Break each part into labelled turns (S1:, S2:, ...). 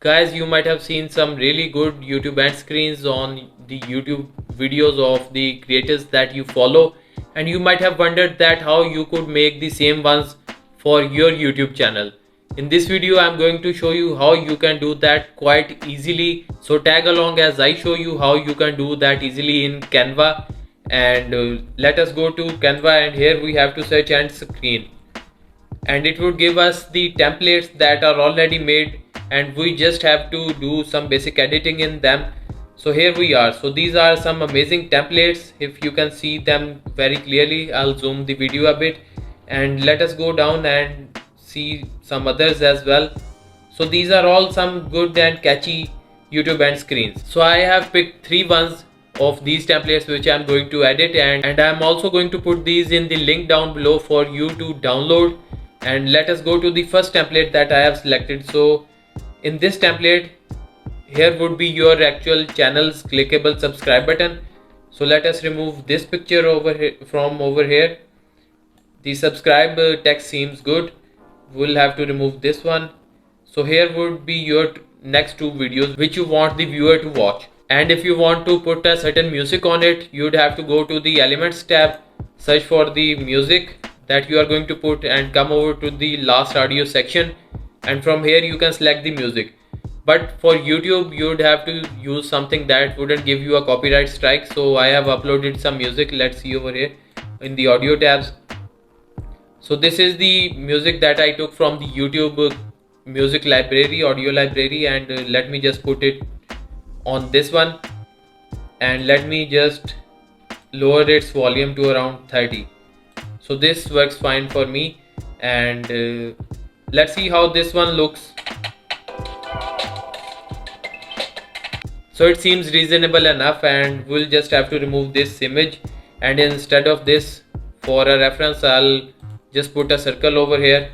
S1: Guys, you might have seen some really good YouTube end screens on the YouTube videos of the creators that you follow, and you might have wondered that how you could make the same ones for your YouTube channel. In this video I'm going to show you how you can do that quite easily, so tag along as I show you how you can do that easily in Canva. And let us go to Canva, and here we have to search end screen, and it would give us the templates that are already made, and we just have to do some basic editing in them. So here we are. So these are some amazing templates. If you can see them very clearly, I'll zoom the video a bit, and let us go down and see some others as well. So these are all some good and catchy YouTube end screens. So I have picked 3 of these templates which I'm going to edit, and I'm also going to put these in the link down below for you to download. And let us go to the first template that I have selected. So in this template, here would be your actual channel's clickable subscribe button. So let us remove this picture from over here. The subscribe text seems good. We'll have to remove this one. So here would be your next 2 videos which you want the viewer to watch. And if you want to put a certain music on it, you'd have to go to the elements tab, search for the music that you are going to put, and come over to the last audio section, and from here you can select the music. But for YouTube you'd have to use something that wouldn't give you a copyright strike. So I have uploaded some music. Let's see over here in the audio tabs. So this is the music that I took from the YouTube music library, audio library, and let me just put it on this one, and let me just lower its volume to around 30. So this works fine for me, and let's see how this one looks. So it seems reasonable enough, and we'll just have to remove this image, and instead of this, for a reference, I'll just put a circle over here.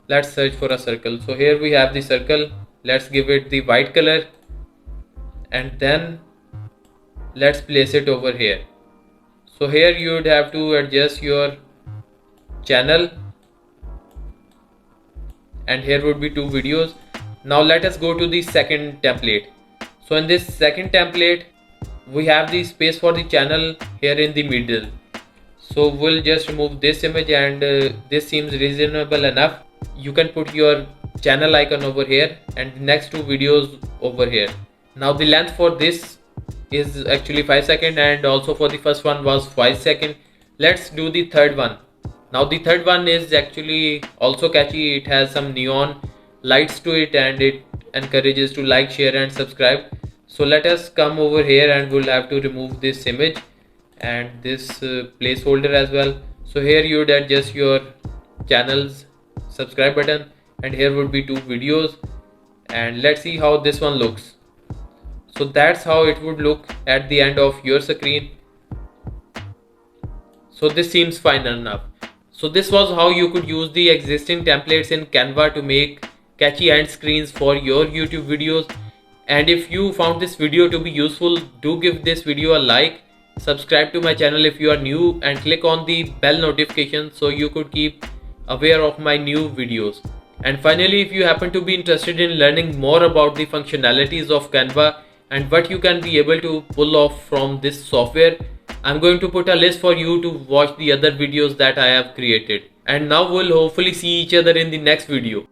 S1: Let's search for a circle. So here we have the circle. Let's give it the white color, and then let's place it over here. So here you would have to adjust your channel, and here would be 2 videos. Now let us go to the second template. So in this second template, we have the space for the channel here in the middle. So we'll just remove this image, and this seems reasonable enough. You can put your channel icon over here and the next 2 videos over here. Now the length for this is actually 5 seconds, and also for the first one was 5 seconds. Let's do the third one. Now the third one is actually also catchy. It has some neon lights to it, and it encourages to like, share and subscribe. So let us come over here, and we'll have to remove this image and this placeholder as well. So here you would adjust your channel's subscribe button, and here would be 2 videos, and let's see how this one looks. So that's how it would look at the end of your screen. So this seems fine enough. So this was how you could use the existing templates in Canva to make catchy end screens for your YouTube videos. And if you found this video to be useful, do give this video a like, subscribe to my channel if you are new, and click on the bell notification so you could keep aware of my new videos. And finally, if you happen to be interested in learning more about the functionalities of Canva and what you can be able to pull off from this software, I'm going to put a list for you to watch the other videos that I have created. And now we'll hopefully see each other in the next video.